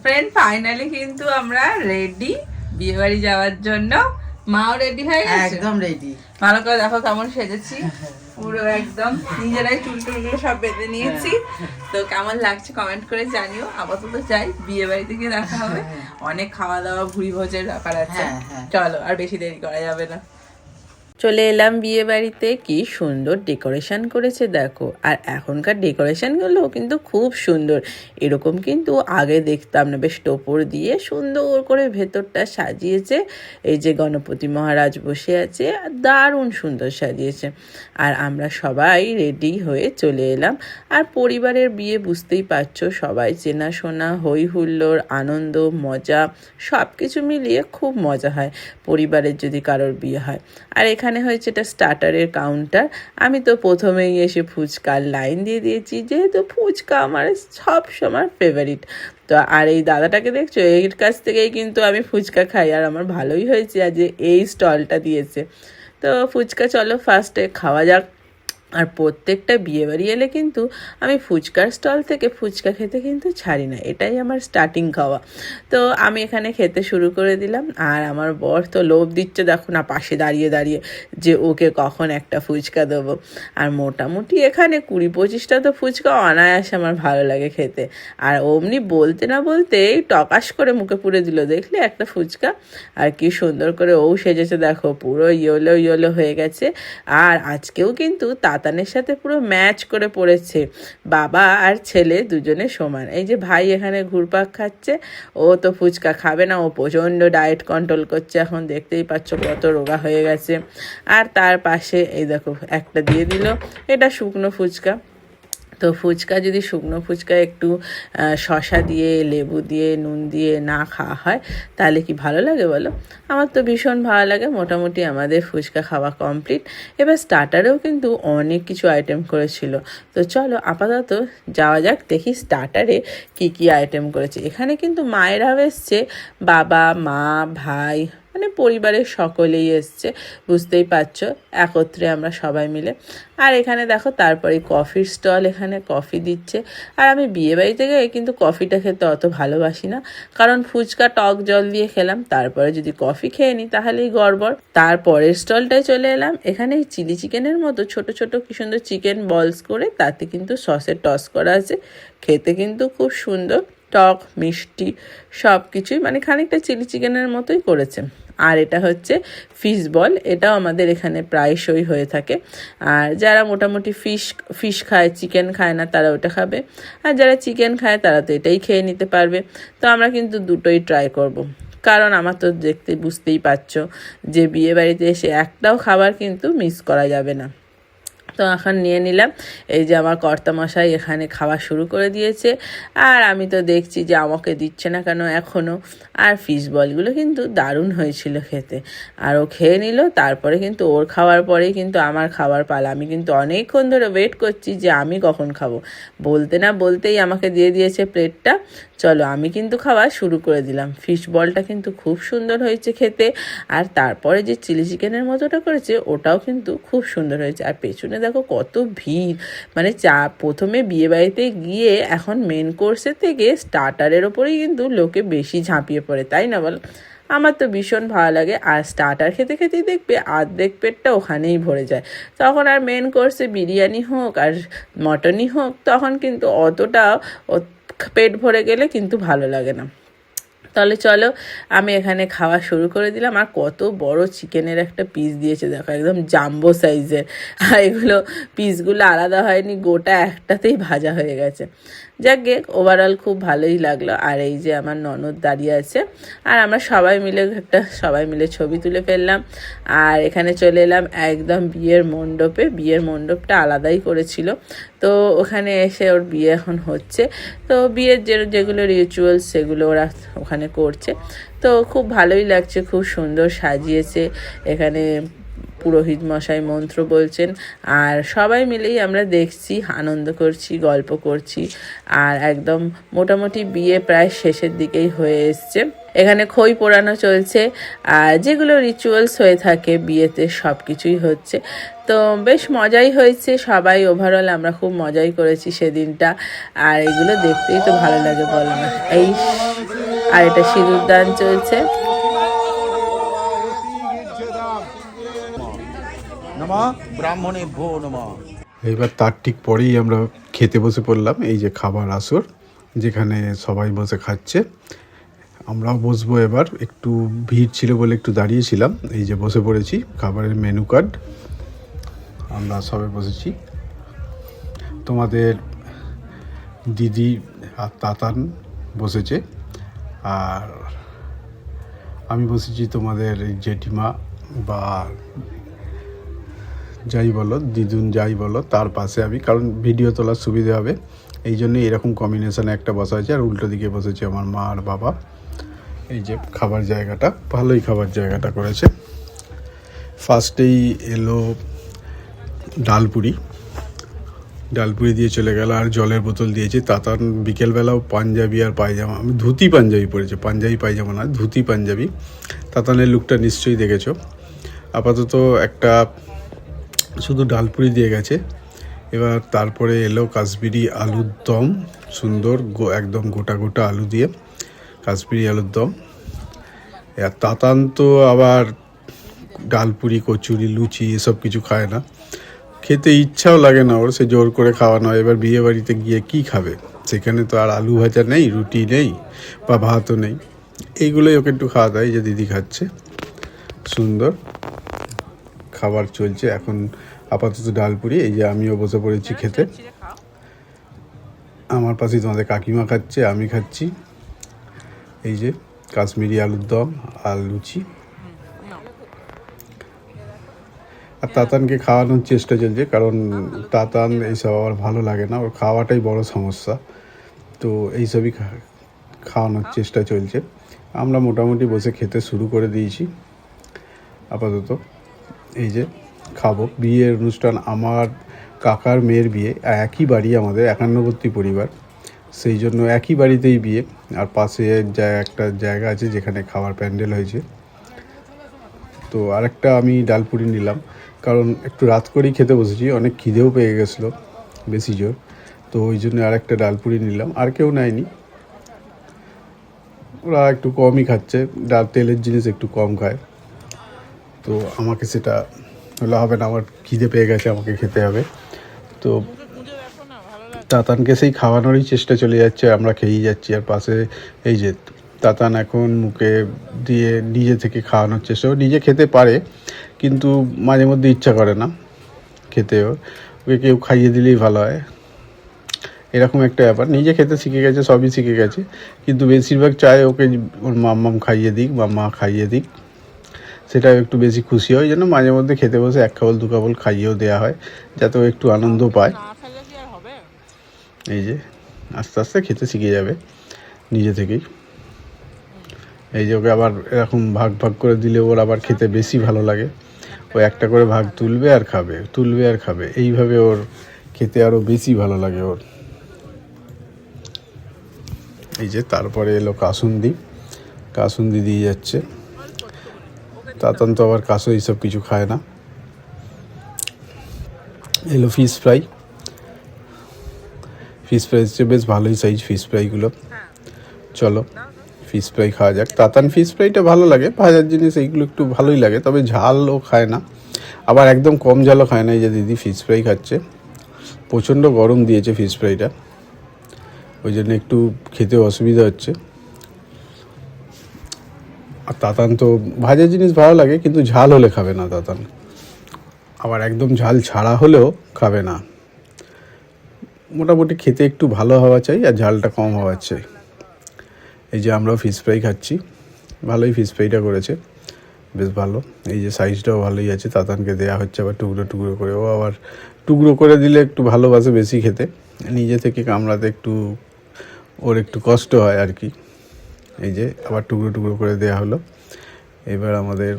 Friend finally কিন্তু আমরা ready বিয়ে বাড়ি যাওয়ার জন্য। মাও রেডি হয়ে গেছে, একদম রেডি। ভালো করে দেখো কেমন সেজেছি, পুরো একদম নিজেরাই চুল টুলগুলো সব বেঁধে নিয়েছি। তো কেমন লাগছে কমেন্ট করে জানিও। আপাতত যাই, বিয়ে বাড়িতে গিয়ে দেখা হবে। অনেক খাওয়া দাওয়া ভুড়ি ভোজের ব্যাপার আছে। চলো আর বেশি দেরি করা যাবে না। চলে এলাম বিয়ে বাড়িতে। কি সুন্দর ডেকোরেশন করেছে দেখো, আর এখনকার ডেকোরেশনগুলো কিন্তু খুব সুন্দর। এরকম কিন্তু আগে দেখতাম না, বেশ টোপর দিয়ে সুন্দর করে ভেতরটা সাজিয়েছে। এই যে গণপতি মহারাজ বসে আছে, দারুণ সুন্দর সাজিয়েছে। আর আমরা সবাই রেডি হয়ে চলে এলাম। আর পরিবারের বিয়ে বুঝতেই পারছো, সবাই চেনাশোনা, হই হুল্লোড়, আনন্দ, মজা সব কিছু মিলিয়ে খুব মজা হয় পরিবারের যদি কারোর বিয়ে হয়। আর এখানে হয়েছে এটা স্টার্টারের কাউন্টার। আমি তো প্রথমেই এসে ফুচকার লাইন দিয়ে দিয়েছি, যেহেতু ফুচকা আমার সব সময় ফেভারিট। তো আর এই দাদাটাকে দেখছো, এর কাছ থেকেই কিন্তু আমি ফুচকা খাই। আর আমার ভালোই হয়েছে আজ এই স্টলটা দিয়েছে। তো ফুচকা চলো ফার্স্টে খাওয়া যাক। আর প্রত্যেকটা বিয়েবাড়ি এলে কিন্তু আমি ফুচকার স্টল থেকে ফুচকা খেতে কিন্তু ছাড়ি না, এটাই আমার স্টার্টিং খাওয়া। তো আমি এখানে খেতে শুরু করে দিলাম। আর আমার বর তো লোভ দিচ্ছে দেখো না, পাশে দাঁড়িয়ে দাঁড়িয়ে, যে ওকে কখন একটা ফুচকা দেবো। আর মোটামুটি এখানে 20-25টা তো ফুচকা অনায়াসে আমার ভালো লাগে খেতে। আর অমনি বলতে না বলতেই টকাশ করে মুখে পুরে দিল, দেখলে একটা ফুচকা। আর কি সুন্দর করে ও সেজেছে দেখো, পুরো ইয়েলো ইয়েলো হয়ে গেছে। আর আজকেও কিন্তু তাতানের সাথে পুরো ম্যাচ করে পড়েছে, বাবা আর ছেলে দুজনে সমান। এই যে ভাই এখানে ঘুরপাক খাচ্ছে, ও তো ফুচকা খাবে না, ও প্রচণ্ড ডায়েট কন্ট্রোল করছে এখন, দেখতেই পাচ্ছ কত রোগা হয়ে গেছে। আর তার পাশে এই দেখো একটা দিয়ে দিল, এটা শুকনো ফুচকা। তো ফুচকা যদি শুকনো ফুচকা একটু শসা দিয়ে, লেবু দিয়ে, নুন দিয়ে না খাওয়া হয় তাহলে কি ভালো লাগে বলো? আমার তো ভীষণ ভালো লাগে। মোটামুটি আমাদের ফুচকা খাওয়া কমপ্লিট। এবার স্টার্টারেও কিন্তু অনেক কিছু আইটেম করেছিল। তো চলো আপাতত যাওয়া যাক, দেখি স্টার্টারে কি কি আইটেম করেছে। এখানে কিন্তু মায়েরাও এসছে, বাবা, মা, ভাই, মানে পরিবারের সকলেই এসছে, বুঝতেই পারছো, একত্রে আমরা সবাই মিলে। আর এখানে দেখো তারপরে কফির স্টল, এখানে কফি দিচ্ছে। আর আমি বিয়েবাড়িতে গিয়ে কিন্তু কফিটা খেতে অত ভালোবাসি না, কারণ ফুচকা টক জল দিয়ে খেলাম, তারপরে যদি কফি খেয়ে নিই তাহলেই গড়বড়। তারপরের স্টলটায় চলে এলাম। এখানে চিলি চিকেনের মতো ছোট ছোট কি সুন্দর চিকেন বলস করে, তাতে কিন্তু সসের টস করা আছে। খেতে কিন্তু খুব সুন্দর, টক মিষ্টি সব কিছুই, মানে খানিকটা চিলি চিকেনের মতোই করেছে। আর এটা হচ্ছে ফিশ বল, এটাও আমাদের এখানে প্রায়শই হয়ে থাকে। আর যারা মোটামুটি ফিশ খায়, চিকেন খায় না, তারা ওটা খাবে। আর যারা চিকেন খায় তারা তো এটাই খেয়ে নিতে পারবে। তো আমরা কিন্তু দুটোই ট্রাই করব। কারণ আমার তো দেখতে বুঝতেই পারছো যে বিয়ে বাড়িতে এসে একটাও খাবার কিন্তু মিস করা যাবে না। তো এখন নিয়ে নিলাম। এই যে আমার কর্তামশাই এখানে খাওয়া শুরু করে দিয়েছে। আর আমি তো দেখছি যে আমাকে দিচ্ছে না কেন এখনও। আর ফিশ বলগুলো কিন্তু দারুণ হয়েছিল খেতে। আর ও খেয়ে নিল, তারপরে কিন্তু ওর খাওয়ার পরেই কিন্তু আমার খাবার পালা। আমি কিন্তু অনেকক্ষণ ধরে ওয়েট করছি যে আমি কখন খাবো, বলতে না বলতেই আমাকে দিয়ে দিয়েছে প্লেটটা। চলো আমি কিন্তু খাওয়া শুরু করে দিলাম। ফিশ বলটা কিন্তু খুব সুন্দর হয়েছে খেতে। আর তারপরে যে চিলি চিকেনের মতোটা করেছে ওটাও কিন্তু খুব সুন্দর হয়েছে। আর পেছনে দেখো কত ভিড়, মানে প্রথমে বিয়েবাড়িতে গিয়ে এখন মেন কোর্সের থেকে স্টার্টারের ওপরেই কিন্তু লোকে বেশি ঝাঁপিয়ে পড়ে, তাই না বল? আমার তো ভীষণ ভালো লাগে। আর স্টার্টার খেতে খেতেই দেখবে আর্ধেক পেটটা ওখানেই ভরে যায়। তখন আর মেন কোর্সে বিরিয়ানি হোক আর মটনই হোক, তখন কিন্তু অতটা পেট ভরে গেলে কিন্তু ভালো লাগে না। তাহলে চলো আমি এখানে খাওয়া শুরু করে দিলাম। আর কত বড় চিকেনের একটা পিস দিয়েছে দেখো, একদম জাম্বো সাইজের। আর এগুলো পিসগুলো আলাদা হয়নি, গোটা একটাতেই ভাজা হয়ে গেছে। যাক গে, ওভারঅল খুব ভালোই লাগলো। আর এই যে আমার ননদ দাঁড়িয়ে আছে, আর আমরা সবাই মিলে ছবি তুলে ফেললাম। আর এখানে চলে এলাম একদম বিয়ের মণ্ডপে। বিয়ের মণ্ডপটা আলাদাই করেছিল, তো ওখানে এসে ওর বিয়ে এখন হচ্ছে। তো বিয়ের যেগুলো রিচুয়ালস সেগুলো ওরা ওখানে করছে। তো খুব ভালোই লাগছে, খুব সুন্দর সাজিয়েছে। এখানে পুরোহিত মশাই মন্ত্র বলছেন, আর সবাই মিলেই আমরা দেখছি, আনন্দ করছি, গল্প করছি। আর একদম মোটামুটি বিয়ে প্রায় শেষের দিকেই হয়ে এসছে। এখানে খই পোড়ানো চলছে, আর যেগুলো রিচুয়ালস হয়ে থাকে বিয়েতে সব কিছুই হচ্ছে। তো বেশ মজাই হয়েছে, সবাই ওভারঅল আমরা খুব মজাই করেছি সেদিনটা। আর এগুলো দেখতেই তো ভালো লাগে, বলো না? আর এটা সিঁদুর দান চলছে। এইবার তার ঠিক পরেই আমরা খেতে বসে পড়লাম। এই যে খাবার আসর, যেখানে সবাই বসে খাচ্ছে, আমরাও বসবো এবার। একটু ভিড় ছিল বলে একটু দাঁড়িয়েছিলাম, এই যে বসে পড়েছি। খাবারের মেনু কার্ড, আমরা সবাই বসেছি। তোমাদের দিদি আর তাতান বসেছে, আর আমি বসেছি তোমাদের জেঠিমা বা যাই বলো, দিদুন যাই বলো, তার পাশে আমি, কারণ ভিডিও তোলার সুবিধা হবে এই জন্য এরকম কম্বিনেশানে একটা বসা হয়েছে। আর উল্টো দিকে বসেছে আমার মা আর বাবা। এই যে খাবার জায়গাটা, ভালোই খাবার জায়গাটা করেছে। ফার্স্টেই এলো ডালপুরি দিয়ে চলে গেল, আর জলের বোতল দিয়েছে। তাতান বিকেলবেলাও পাঞ্জাবি আর পায়জামা, আমি ধুতি পাঞ্জাবি পরেছে, পাঞ্জাবি পায়জামা না, ধুতি পাঞ্জাবি। তাতানের লুকটা নিশ্চয়ই দেখেছো। আপাতত একটা শুধু ডালপুরি দিয়ে গেছে। এবার তারপরে এলো কাশ্মীরি আলুর দম, সুন্দর একদম গোটা গোটা আলু দিয়ে কাশ্মীরি আলুর দম। আর তাতান তো আবার ডালপুরি, কচুরি, লুচি এসব কিছু খায় না, খেতে ইচ্ছাও লাগে না ওর, সে জোর করে খাওয়ানো হয়। এবার বিয়ে বাড়িতে গিয়ে কি খাবে, সেখানে তো আর আলু ভাজা নেই, রুটি নেই বা ভাতও নেই, এইগুলোই ওকে একটু খাওয়া দেয়। যে দিদি খাচ্ছে, সুন্দর খাবার চলছে এখন আপাতত ডালপুরি। এই যে আমিও বসে পড়েছি খেতে, আমার পাশে তোমাদের কাকিমা খাচ্ছে, আমি খাচ্ছি। এই যে কাশ্মীরি আলুর দম আর লুচি। আর তাতানকে খাওয়ানোর চেষ্টা চলছে, কারণ তাতান এইসব আবার ভালো লাগে না, ওর খাওয়াটাই বড় সমস্যা। তো এইসবই খাওয়ানোর চেষ্টা চলছে। আমরা মোটামুটি বসে খেতে শুরু করে দিয়েছি আপাতত। এই যে খাবো। বিয়ের অনুষ্ঠান, আমার কাকার মেয়ের বিয়ে, একই বাড়ি আমাদের, একান্নবর্তী পরিবার, সেই জন্য একই বাড়িতেই বিয়ে। আর পাশে একটা জায়গা আছে যেখানে খাবার প্যান্ডেল হয়েছে। তো আরেকটা আমি ডালপুরি নিলাম, কারণ একটু রাত করেই খেতে বসেছি, অনেক খিদেও পেয়ে গেছিলো বেশি জোর। তো ওই জন্য আরেকটা ডালপুরি নিলাম। আর কেউ নেয়নি, ওরা একটু কমই খাচ্ছে, তেলের জিনিস একটু কম খায়। তো আমাকে সেটা হলে হবে না, আমার খিদে পেয়ে গেছে, আমাকে খেতে হবে। তো তাতানকে সেই খাওয়ানোরই চেষ্টা চলে যাচ্ছে, আমরা খেয়েই যাচ্ছি। আর পাশে এই যে তাতান এখন মুখে দিয়ে নিজে থেকে খাওয়ানোর চেষ্টা, ও নিজে খেতে পারে কিন্তু মাঝে মধ্যে ইচ্ছা করে না খেতেও, ওকে কেউ খাইয়ে দিলেই ভালো হয়, এরকম একটা ব্যাপার। নিজে খেতে শিখে গেছে, সবই শিখে গেছে, কিন্তু বেশিরভাগ চায় ওকে ওর মাম্মাম খাইয়ে দিক বা মা খাইয়ে দিক, সেটা একটু বেশি খুশি হয়। যেন মাঝে মধ্যে খেতে বসে এক কাবল দু কাবল খাইয়েও দেওয়া হয়, যাতে ও একটু আনন্দ পায়। এই যে আস্তে আস্তে খেতে শিখে যাবে নিজে থেকেই। এই যে ওকে আবার এরকম ভাগ ভাগ করে দিলে ওর আবার খেতে বেশি ভালো লাগে, ও একটা করে ভাগ তুলবে আর খাবে, তুলবে আর খাবে, এইভাবে ওর খেতে আরও বেশি ভালো লাগে ওর। এই যে তারপরে এলো কাসুন্দি দিয়ে যাচ্ছে। তাতান তো আবার কাসু এইসব কিছু খায় না। এলো ফিশ ফ্রাই হচ্ছে বেশ ভালোই সাইজ ফিশ ফ্রাইগুলো। চলো ফিশ ফ্রাই খাওয়া যাক। তাতান ফিশ ফ্রাইটা ভালো লাগে, ভাজার জিনিস এইগুলো একটু ভালোই লাগে, তবে ঝালও খায় না, আবার একদম কম ঝালও খায় না। এই যে দিদি ফিশ ফ্রাই খাচ্ছে, প্রচণ্ড গরম দিয়েছে ফিশ ফ্রাইটা, ওই জন্য একটু খেতে অসুবিধা হচ্ছে। আর তাতান তো ভাজা জিনিস ভালো লাগে, কিন্তু ঝাল হলে খাবে না তাতান, আবার একদম ঝাল ছাড়া হলেও খাবে না। মোটামুটি খেতে একটু ভালো হওয়া চাই আর ঝালটা কম হওয়া চাই। এই যে আমরাও ফিশ ফ্রাই খাচ্ছি, ভালোই ফিশ ফ্রাইটা করেছে, বেশ ভালো। এই যে সাইজটাও ভালোই আছে, তাতানকে দেওয়া হচ্ছে আবার টুকরো টুকরো করে, ও আবার টুকরো করে দিলে একটু ভালোবাসে বেশি খেতে, নিজে থেকে কামড়াতে একটু ওর একটু কষ্ট হয় আর কি। এই যে আবার টুকরো টুকরো করে দেওয়া হলো। এবার আমাদের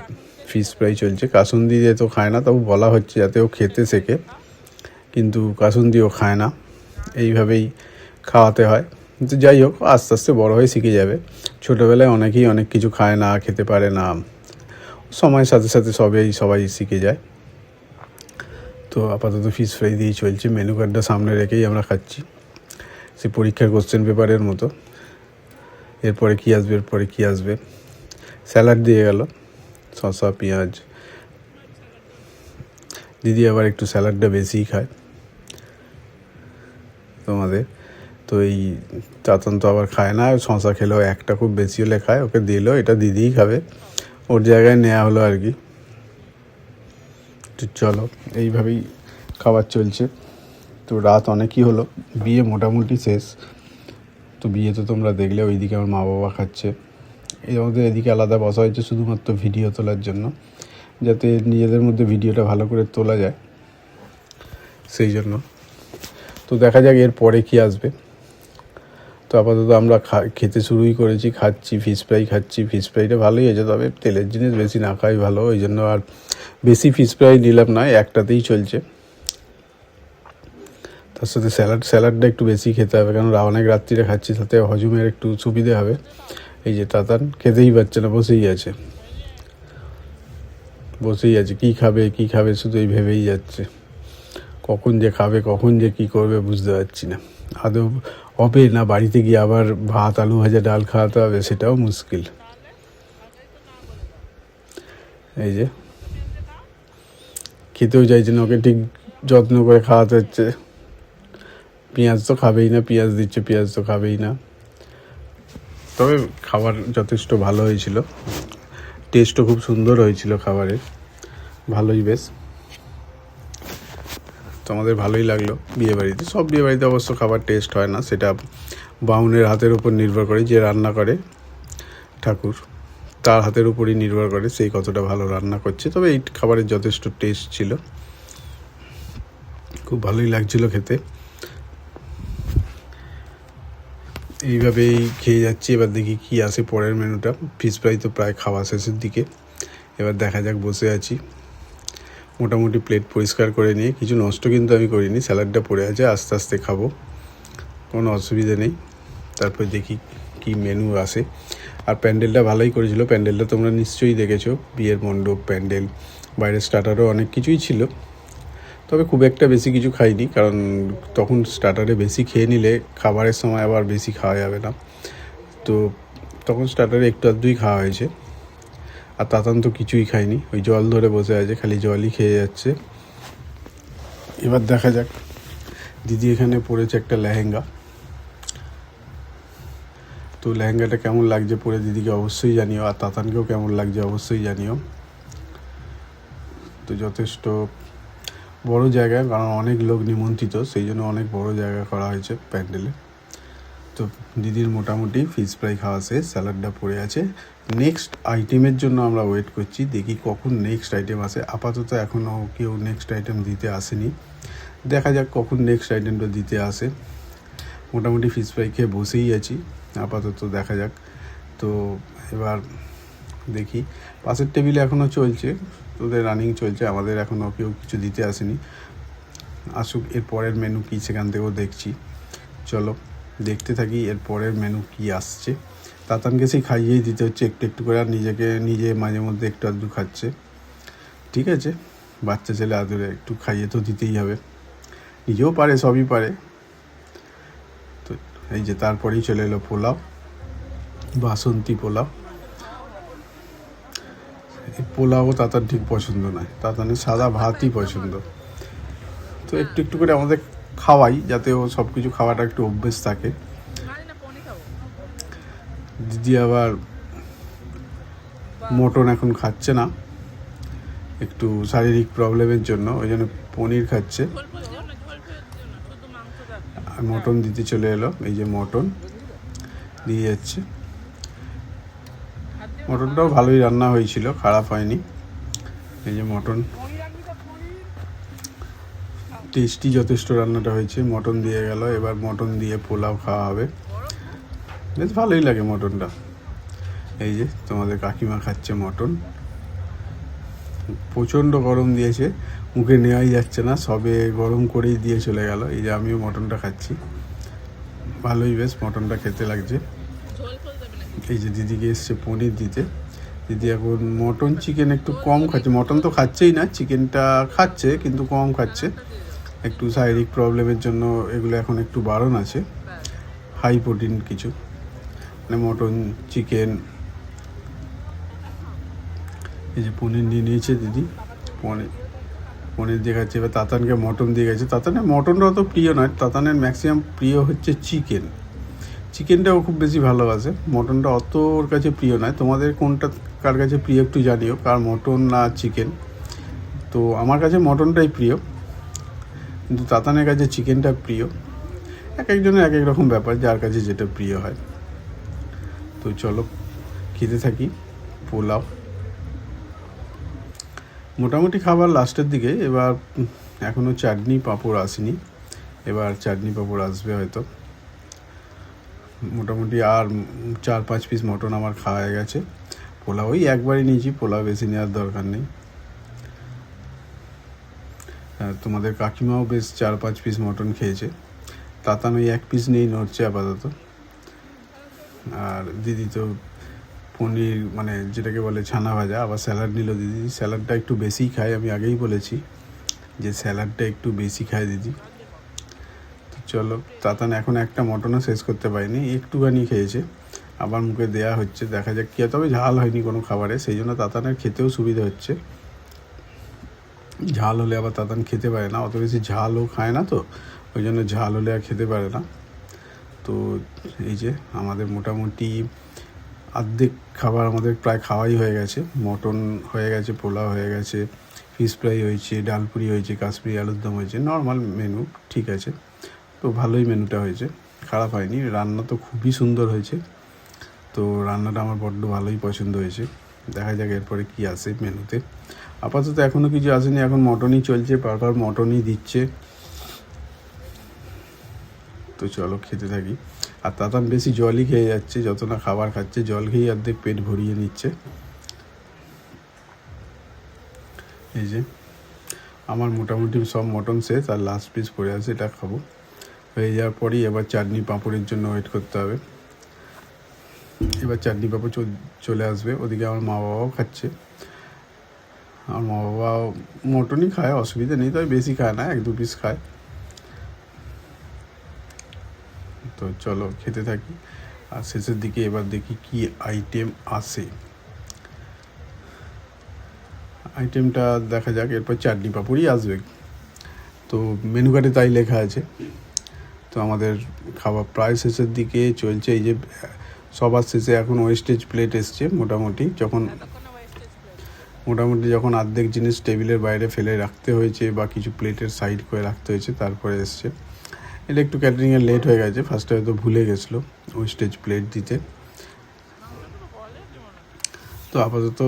ফিশ ফ্রাই চলছে। কাসুন্দি দিয়ে তো খায় না, তবু বলা হচ্ছে যাতে ও খেতে শেখে, কিন্তু কাসুন্দিও খায় না, এইভাবেই খাওয়াতে হয়। কিন্তু যাই হোক, আস্তে আস্তে বড় হয়ে শিখে যাবে। ছোটোবেলায় অনেকেই অনেক কিছু খায় না, খেতে পারে না, সময়ের সাথে সাথে সবাই শিখে যায়। তো আপাতত ফিশ ফ্রাই দিয়েই চলছে, মেনু কার্ডটা সামনে রেখেই আমরা খাচ্ছি, সে পরীক্ষার কোশ্চেন পেপারের মতো। এরপরে কী আসবে, স্যালাড দিয়ে গেল, শসা, পেঁয়াজ। দিদি আবার একটু স্যালাডটা বেশিই খায় তোমাদের। তো এই চাতন তো আবার খায় না, শসা খেলেও একটা খুব বেশি হলে খায়, ওকে দিল, এটা দিদিই খাবে, ওর জায়গায় নেওয়া হলো আর কি। তো চলো, এইভাবেই খাবার চলছে। তো রাত অনেকই হলো, বিয়ে মোটামুটি শেষ। তো বিয়ে তো তোমরা দেখলে, ওইদিকে আমার মা বাবা খাচ্ছে, এর মধ্যে এদিকে আলাদা বসা হয়েছে শুধুমাত্র ভিডিও তোলার জন্য, যাতে নিজেদের মধ্যে ভিডিওটা ভালো করে তোলা যায়, সেই জন্য। তো দেখা যাক এর পরে কী আসবে। তো আপাতত আমরা খেতে শুরুই করেছি, খাচ্ছি ফিশ ফ্রাই খাচ্ছি। ফিশ ফ্রাইটা ভালোই হয়েছে, তবে তেলের জিনিস বেশি না খাই ভালো, ওই জন্য আর বেশি ফিশ ফ্রাই নিলাম না, একটাতেই চলছে। তার সাথে স্যালাডটা একটু বেশি খেতে হবে, কারণ অনেক রাত্রিরে খাচ্ছি, তাতে হজমের একটু সুবিধে হবে। এই যে তাতান খেতেই পারছে না, বসেই আছে, কী খাবে শুধু এই ভেবেই যাচ্ছে, কখন যে খাবে, কখন যে কী করবে বুঝতে পারছি না। আদৌ হবে না বাড়িতে গিয়ে আবার ভাত, আলু ভাজা, ডাল খাওয়াতে হবে, সেটাও মুশকিল। এই যে খেতেও চাইছে না, ওকে ঠিক যত্ন করে খাওয়াতে হচ্ছে। পেঁয়াজ তো খাবেই না, পেঁয়াজ দিচ্ছে, পেঁয়াজ তো খাবেই না। তবে খাবার যথেষ্ট ভালো হয়েছিল, টেস্টও খুব সুন্দর হয়েছিল খাবারের, ভালোই বেশ। তো আমাদের ভালোই লাগলো। বিয়েবাড়িতে, সব বিয়েবাড়িতে অবশ্য খাবার টেস্ট হয় না, সেটা বাউনের হাতের উপর নির্ভর করে, যে রান্না করে ঠাকুর তার হাতের উপরই নির্ভর করে সেই কতটা ভালো রান্না করছে। তবে এই খাবারের যথেষ্ট টেস্ট ছিল, খুব ভালোই লাগছিল খেতে। এইভাবেই খেয়ে যাচ্ছি। এবার দেখি কি আসে পরের মেনুটা। ফিশ ফ্রাই তো প্রায় খাওয়া শেষের দিকে, এবার দেখা যাক। বসে আছি, মোটামুটি প্লেট পরিষ্কার করে নিয়ে, কিছু নষ্ট কিন্তু আমি করিনি, স্যালাডটা পড়ে আছে, আস্তে আস্তে খাবো, কোনো অসুবিধা নেই। তারপর দেখি কি মেনু আসে। আর প্যান্ডেলটা ভালোই করেছিল, প্যান্ডেলটা তোমরা নিশ্চয়ই দেখেছো, বিয়ের মণ্ডপ, প্যান্ডেল, বাইরের স্টার্টারও অনেক কিছুই ছিল। তবে খুব একটা বেশি কিছু খাইনি, কারণ তখন স্টার্টারে বেশি খেয়ে নিলে খাবারের সময় আবার বেশি খাওয়া যাবে না, তো তখন স্টার্টারে একটু আধটুই খাওয়া হয়েছে। আর তাতান তো কিছুই খায়নি, ওই জল ধরে বসে আছে, খালি জলই খেয়ে যাচ্ছে। এবার দেখা যাক। দিদি এখানে পরেছে একটা লেহেঙ্গা, তো লেহেঙ্গাটা কেমন লাগছে পরে দিদিকে অবশ্যই জানিও, আর তাতানকেও কেমন লাগছে অবশ্যই জানিও। তো যথেষ্ট বড় জায়গায়, কারণ অনেক লোক নিমন্ত্রিত, সেই জন্য অনেক বড় জায়গা করা হয়েছে প্যান্ডেলে। তো দিদির মোটামুটি ফিশ ফ্রাই খাওয়া শেষ, স্যালাডটা পড়ে আছে। নেক্সট আইটেমের জন্য আমরা ওয়েট করছি, দেখি কখন নেক্সট আইটেম আসে। আপাতত এখনও কেউ নেক্সট আইটেম দিতে আসেনি, দেখা যাক কখন নেক্সট আইটেমটা দিতে আসে। মোটামুটি ফিশ ফ্রাই খেয়ে বসেই আছি আপাতত, দেখা যাক। তো এবার দেখি, পাশের টেবিলে এখনও চলছে, তোদের রানিং চলছে, আমাদের এখনও কেউ কিছু দিতে আসেনি। আসুক, এর পরের মেনু কী সেখান থেকেও দেখছি। চলো দেখতে থাকি এর পরের মেনু কী আসছে। তাতানকে সেই খাইয়েই দিতে হচ্ছে একটু একটু করে, আর নিজে মাঝে মধ্যে একটু আধটু খাচ্ছে, ঠিক আছে। বাচ্চা ছেলে আদরে একটু খাইয়ে তো দিতেই হবে, নিজেও পারে, সবই পারে। তো এই যে তারপরেই চলে এলো পোলাও, বাসন্তী পোলাও। এই পোলাও তাতার ঠিক পছন্দ নয়, তাতানের সাদা ভাতই পছন্দ। তো একটু একটু করে আমাদের খাওয়াই, যাতে ও সব কিছু খাওয়াটা একটু অভ্যেস থাকে। দিদি আবার মটন এখন খাচ্ছে না, একটু শারীরিক প্রবলেমের জন্য, ওই জন্য পনির খাচ্ছে। আর মটন দিতে চলে এলো, এই যে মটন দিয়ে যাচ্ছে। মটনটাও ভালোই রান্না হয়েছিল, খারাপ হয়নি। এই যে মটন, টেস্টি যথেষ্ট রান্নাটা হয়েছে। মটন দিয়ে গেল, এবার মটন দিয়ে পোলাও খাওয়া হবে, বেশ ভালোই লাগে মটনটা। এই যে তোমাদের কাকিমা খাচ্ছে মটন, প্রচণ্ড গরম দিয়েছে, মুখে নেওয়াই যাচ্ছে না, সবে গরম করেই দিয়ে চলে গেল। এই যে আমিও মটনটা খাচ্ছি, ভালোই বেশ মটনটা খেতে লাগছে। এই যে দিদিকে এসছে পনির দিতে। দিদি এখন মটন চিকেন একটু কম খাচ্ছে, মটন তো খাচ্ছেই না, চিকেনটা খাচ্ছে কিন্তু কম খাচ্ছে, একটু শারীরিক প্রবলেমের জন্য এগুলো এখন একটু বারণ আছে, হাই প্রোটিন কিছু, মানে মটন চিকেন। এই যে পনির নিয়ে নিয়েছে দিদি, পনির দিয়ে খাচ্ছে। এবার তাতানকে মটন দিয়ে গেছে। তাতানের মটনটা অত প্রিয় নয়, তাতানের ম্যাক্সিমাম প্রিয় হচ্ছে চিকেনটাও খুব বেশি ভালোবাসে, মটনটা অত ওর কাছে প্রিয় নয়। তোমাদের কোনটা কার কাছে প্রিয় একটু জানিও, কার মটন না চিকেন। তো আমার কাছে মটনটাই প্রিয়, কিন্তু তাতানের কাছে চিকেনটা প্রিয়। এক একজনের এক এক রকম ব্যাপার, যার কাছে যেটা প্রিয় হয়। তো চলো খেতে থাকি পোলাও। মোটামুটি খাবার লাস্টের দিকে, এবার এখনও চাটনি পাঁপড় আসেনি, এবার চাটনি পাঁপড় আসবে হয়তো। মোটামুটি আর 4-5 পিস মটন আমার খাওয়া হয়ে গেছে। পোলাও ওই একবারই নিয়েছি, পোলাও বেশি নেওয়ার দরকার নেই। তোমাদের কাকিমাও বেশ 4-5 পিস মটন খেয়েছে, তাতান ওই 1 পিস নিয়েই নড়ছে আপাতত। আর দিদি তো পনির, মানে যেটাকে বলে ছানা ভাজা, আবার স্যালাড নিল দিদি। স্যালাডটা একটু বেশিই খায়, আমি আগেই বলেছি যে স্যালাডটা একটু বেশি খায় দিদি। তো চলো, তাতান এখন একটা মটনও শেষ করতে পারিনি, একটুখানি খেয়েছে, আবার মুখে দেয়া হচ্ছে, দেখা যাক কী। তবে ঝাল হয়নি কোনো খাবারে, সেই জন্য তাতানের খেতেও সুবিধা হচ্ছে। ঝাল হলে আবার তাতান খেতে পারে না, অত বেশি ঝালও খায় না, তো ওই জন্য ঝাল হলে আর খেতে পারে না। তো এই যে আমাদের মোটামুটি অর্ধেক খাবার আমাদের প্রায় খাওয়াই হয়ে গেছে। মটন হয়ে গেছে, পোলাও হয়ে গেছে, ফিশ ফ্রাই হয়েছে, ডালপুরি হয়েছে, কাশ্মীরি আলুর দম হয়েছে, নর্মাল মেনু, ঠিক আছে। তো ভালোই মেনুটা হয়েছে, খারাপ হয়নি। রান্না তো খুবই সুন্দর হয়েছে, তো রান্নাটা আমার বড্ড ভালোই পছন্দ হয়েছে। দেখা যাক এরপরে কী আসে মেনুতে। আপাতত এখনও কিছু আসেনি, এখন মটনই চলছে, বারবার মটনই দিচ্ছে। তো চলো খেতে থাকি। আর তাতান বেশি জলই খেয়ে যাচ্ছে, যত না খাবার খাচ্ছে জল খেয়েই অর্ধেক পেট ভরিয়ে নিচ্ছে। এই যে আমার মোটামুটি সব মটন শেষ, আর লাস্ট পিস পড়ে আছে, এটা খাবো। হয়ে যাওয়ার পরেই এবার চাটনি পাঁপড়ের জন্য ওয়েট করতে হবে। এবার চাটনি পাঁপড় চলে আসবে। ওদিকে আমার মা বাবাও খাচ্ছে। আমার মা বাবাও মটনই খায়, অসুবিধা নেই, তবে বেশি খায় না, 1-2 পিস খায়। তো চলো খেতে থাকি, আর শেষের দিকে এবার দেখি কি আইটেম আসে। আইটেমটা দেখা যাক, এরপর চাটনি পাঁপড়ই আসবে। তো মেনু কার্ডে তাই লেখা আছে। তো আমাদের খাবার প্রায় শেষের দিকে চলছে। এই যে সবার শেষে এখন ওয়েস্টেজ প্লেট এসছে, মোটামুটি যখন অর্ধেক জিনিস টেবিলের বাইরে ফেলে রাখতে হয়েছে বা কিছু প্লেটের সাইড করে রাখতে হয়েছে, তারপরে এসছে। এটা একটু ক্যাটারিংয়ে লেট হয়ে গেছে, ফার্স্টে হয়তো ভুলে গেছিলো ওয়েস্টেজ প্লেট দিতে। তো আপাতত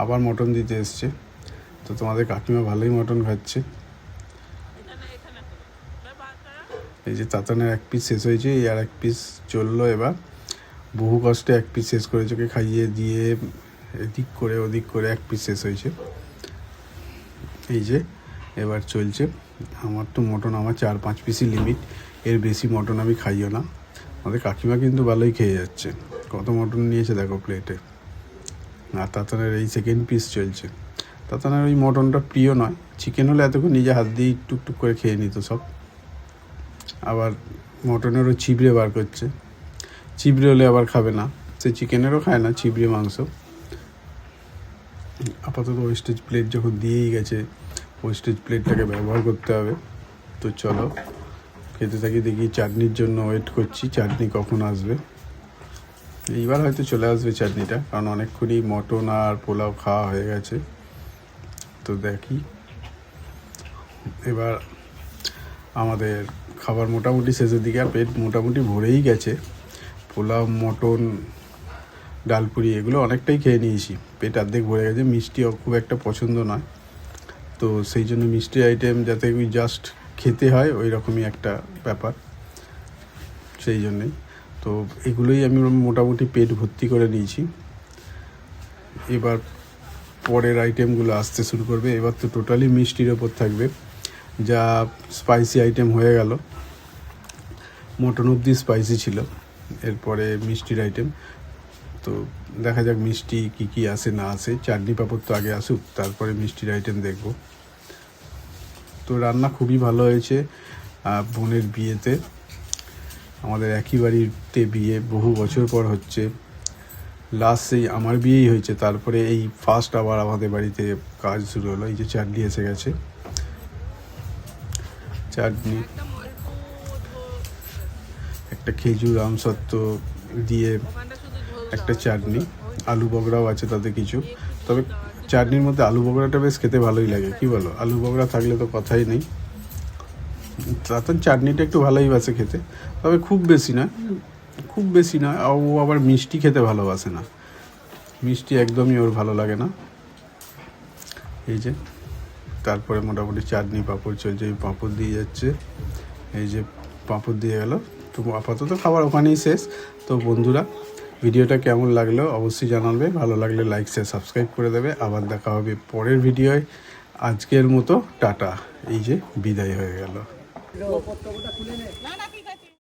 আবার মটন দিতে এসছে। তো তোমাদের কাকিমা ভালোই মটন খাচ্ছে। এই যে তাতানের 1 পিস শেষ হয়েছে, এই আর 1 পিস চললো। এবার বহু কষ্টে 1 পিস শেষ করেছে, ওকে খাইয়ে দিয়ে এদিক করে ওদিক করে 1 পিস শেষ হয়েছে। এই যে এবার চলছে। আমার তো মটন আমার 4-5 পিসই লিমিট, এর বেশি মটন আমি খাইও না। আমাদের কাকিমা কিন্তু ভালোই খেয়ে যাচ্ছে, কত মটন নিয়েছে দেখো প্লেটে। আর তাতানের এই 2nd পিস চলছে। তাতানের ওই মটনটা প্রিয় নয়, চিকেন হলে এতক্ষণ নিজে হাত দিয়ে টুকটুক করে খেয়ে নিত সব। আবার মটনেরও চিবড়ে বার করছে, চিবড়ে হলে আবার খাবে না, সে চিকেনেরও খায় না, চিবড়ে মাংস। আপাতত ওয়েস্টেজ প্লেট যখন দিয়েই গেছে, ওয়েস্টেজ প্লেটটাকে ব্যবহার করতে হবে। তো চলো খেতে থাকি। দেখি চাটনির জন্য ওয়েট করছি, চাটনি কখন আসবে। এইবার হয়তো চলে আসবে চাটনিটা, কারণ অনেকক্ষণই মটন আর পোলাও খাওয়া হয়ে গেছে। তো দেখি, এবার আমাদের খাবার মোটামুটি শেষের দিকে, আর পেট মোটামুটি ভরেই গেছে। পোলাও, মটন, ডালপুরি এগুলো অনেকটাই খেয়ে নিয়েছি, পেট অর্ধেক ভরে গেছে। মিষ্টিও খুব একটা পছন্দ নয়, তো সেই জন্য মিষ্টি আইটেম যাতে জাস্ট খেতে হয় ওই রকমই একটা ব্যাপার, সেই জন্যেই। তো এগুলোই আমি মোটামুটি পেট ভর্তি করে নিয়েছি। এবার পরের আইটেমগুলো আসতে শুরু করবে। এবার তো টোটালি মিষ্টির ওপর থাকবে, যা স্পাইসি আইটেম হয়ে গেল, মটন অবধি স্পাইসি ছিল, এরপরে মিষ্টির আইটেম। তো দেখা যাক মিষ্টি কি কি আসে না আসে। চাটনি পাঁপড় তো আগে আসুক, তারপরে মিষ্টির আইটেম দেখব। তো রান্না খুবই ভালো হয়েছে। বোনের বিয়েতে, আমাদের একই বাড়িতে বিয়ে, বহু বছর পর হচ্ছে। লাস্ট সেই আমার বিয়েই হয়েছে, তারপরে এই ফার্স্ট আবার আমাদের বাড়িতে কাজ শুরু হলো। এই যে চাটনি এসে গেছে, চাটনি, একটা খেজুর আমসত্ত্ব দিয়ে একটা চাটনি, আলু বগড়াও আছে তাতে কিছু। তবে চাটনির মধ্যে আলু বগড়াটা বেশ খেতে ভালোই লাগে, কি বলো? আলু বগড়া থাকলে তো কথাই নেই। তাতে চাটনিটা একটু ভালোই বাসে খেতে, তবে খুব বেশি না, খুব বেশি না। ও আবার মিষ্টি খেতে ভালোবাসে না, মিষ্টি একদমই ওর ভালো লাগে না। এই যে তারপরে মোটামুটি চাটনি পাঁপড় চলছে, এই পাঁপড় দিয়ে যাচ্ছে, এই যে পাঁপড় দিয়ে গেল। তো আপাতত খাবার ওখানেই শেষ। তো বন্ধুরা, ভিডিওটা কেমন লাগলো অবশ্যই জানাবে, ভালো লাগলে লাইক শেয়ার সাবস্ক্রাইব করে দেবে। আবার দেখা হবে পরের ভিডিওয়। আজকের মতো টাটা। এই যে বিদায় হয়ে গেল।